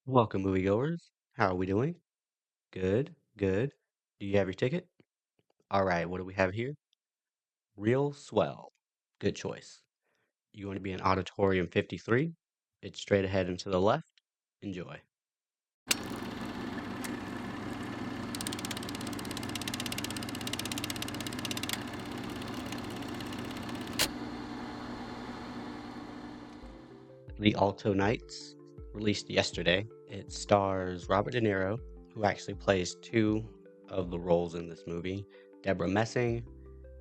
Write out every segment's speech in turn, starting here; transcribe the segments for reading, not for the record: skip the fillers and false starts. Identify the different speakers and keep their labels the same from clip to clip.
Speaker 1: Welcome, moviegoers. How are we doing? Good, good. Do you have your ticket? All right, what do we have here? Real Swell. Good choice. You want to be in Auditorium 53? It's straight ahead and to the left. Enjoy. The Alto Knights, released yesterday. It stars Robert De Niro, who actually plays two of the roles in this movie, Deborah Messing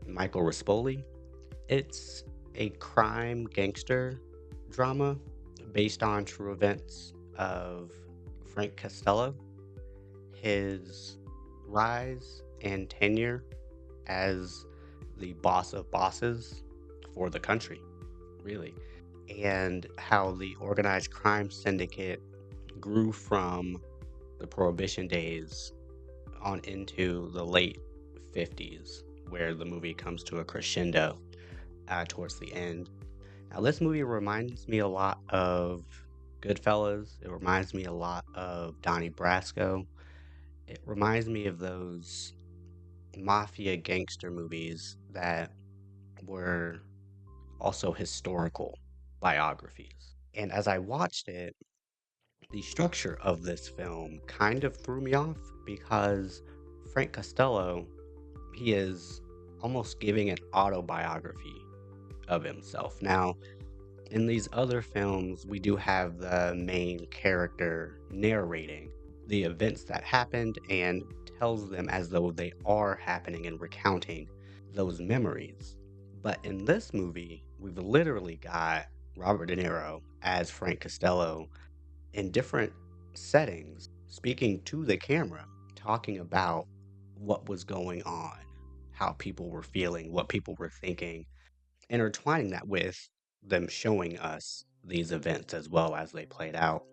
Speaker 1: and Michael Rispoli. It's a crime gangster drama based on true events of Frank Costello, his rise and tenure as the boss of bosses for the country, really, and how the organized crime syndicate grew from the Prohibition days on into the late 50s, where the movie comes to a crescendo towards the end. Now, this movie reminds me a lot of Goodfellas. It reminds me a lot of Donnie Brasco. It reminds me of those mafia gangster movies that were also historical biographies. And as I watched it, the structure of this film kind of threw me off because Frank Costello, he is almost giving an autobiography of himself. Now, in these other films, we do have the main character narrating the events that happened and tells them as though they are happening and recounting those memories. But in this movie, we've literally got Robert De Niro as Frank Costello in different settings, speaking to the camera, talking about what was going on, how people were feeling, what people were thinking, intertwining that with them showing us these events as well as they played out.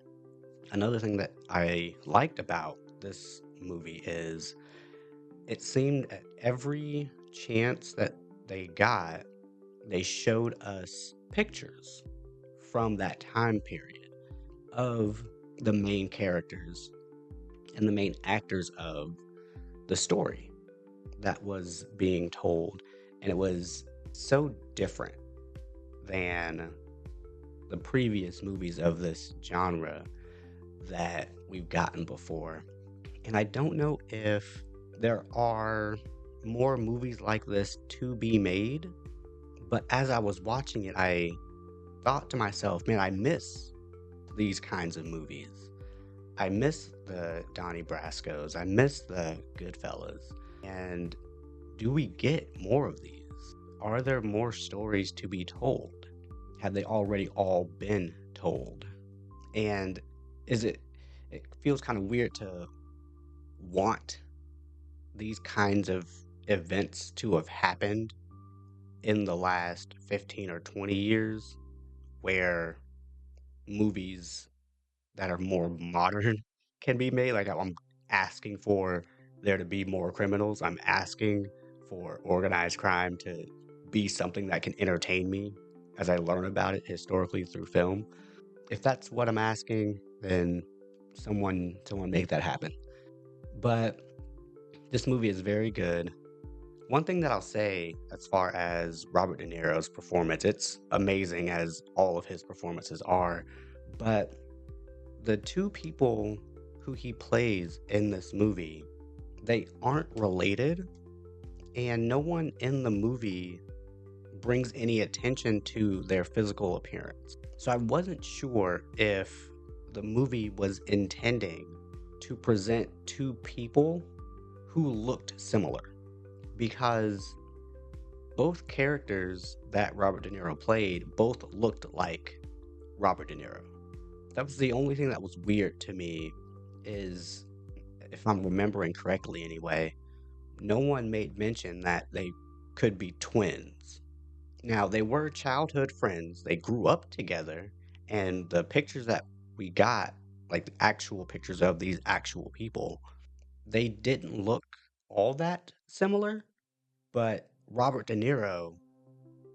Speaker 1: Another thing that I liked about this movie is it seemed at every chance that they got, they showed us pictures from that time period of the main characters and the main actors of the story that was being told. And it was so different than the previous movies of this genre that we've gotten before. And I don't know if there are more movies like this to be made, but as I was watching it, I thought to myself, man, I miss these kinds of movies. I miss the Donnie Brascos. I miss the Goodfellas. And do we get more of these? Are there more stories to be told? Have they already all been told? And is it feels kind of weird to want these kinds of events to have happened in the last 15 or 20 years where movies that are more modern can be made. Like I'm asking for there to be more criminals. I'm asking for organized crime to be something that can entertain me as I learn about it historically through film. If that's what I'm asking, then someone make that happen. But this movie is very good. One thing that I'll say as far as Robert De Niro's performance, it's amazing as all of his performances are, but the two people who he plays in this movie, they aren't related, and no one in the movie brings any attention to their physical appearance. So I wasn't sure if the movie was intending to present two people who looked similar because both characters that Robert De Niro played both looked like Robert De Niro. That was the only thing that was weird to me is if I'm remembering correctly anyway, no one made mention that they could be twins. Now, they were childhood friends, they grew up together, and the pictures that we got, like the actual pictures of these actual people, they didn't look all that similar, but Robert De Niro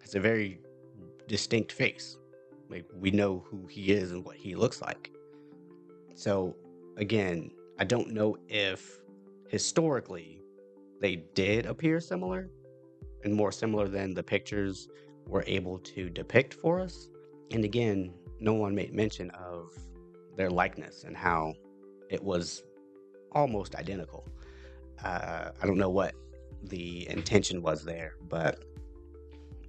Speaker 1: has a very distinct face. Like, we know who he is and what he looks like. So, again, I don't know if historically they did appear similar and more similar than the pictures were able to depict for us. And again, no one made mention of their likeness and how it was almost identical. I don't know what the intention was there, but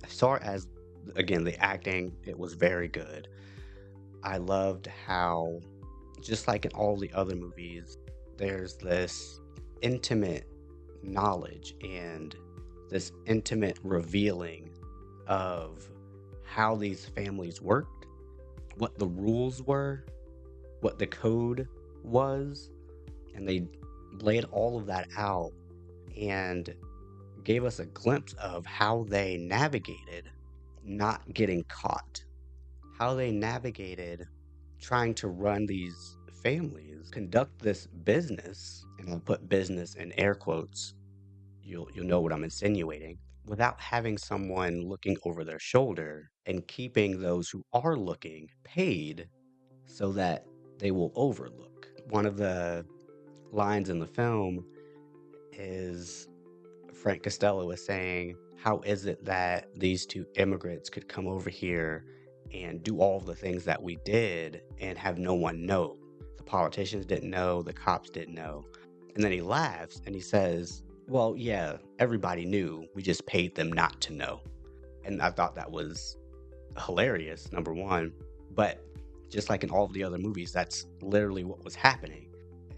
Speaker 1: as far as, again, the acting, it was very good. I loved how, just like in all the other movies, there's this intimate knowledge and this intimate revealing of how these families worked, what the rules were, what the code was, and they laid all of that out and gave us a glimpse of how they navigated not getting caught, how they navigated trying to run these families, conduct this business, and I'll put business in air quotes, you'll know what I'm insinuating, without having someone looking over their shoulder and keeping those who are looking paid so that they will overlook. One of the lines in the film is Frank Costello is saying, how is it that these two immigrants could come over here and do all the things that we did and have no one know? The politicians didn't know, the cops didn't know. And then he laughs and he says, well, yeah, everybody knew. We just paid them not to know. And I thought that was hilarious, number one. But just like in all of the other movies, that's literally what was happening.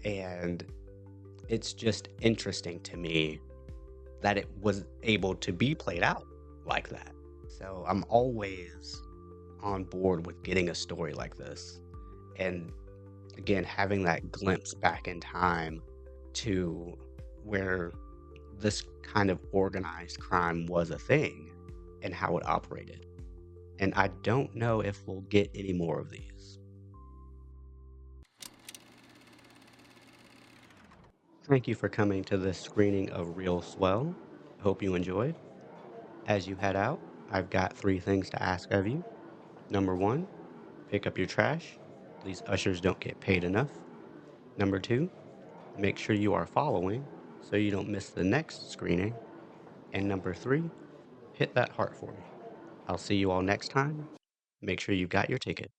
Speaker 1: And it's just interesting to me that it was able to be played out like that. So I'm always on board with getting a story like this. And again, having that glimpse back in time to where this kind of organized crime was a thing and how it operated. And I don't know if we'll get any more of these. Thank you for coming to this screening of Real Swell. Hope you enjoyed. As you head out, I've got 3 things to ask of you. Number 1, pick up your trash. These ushers don't get paid enough. Number 2, make sure you are following so you don't miss the next screening. And number 3, hit that heart for me. I'll see you all next time. Make sure you've got your ticket.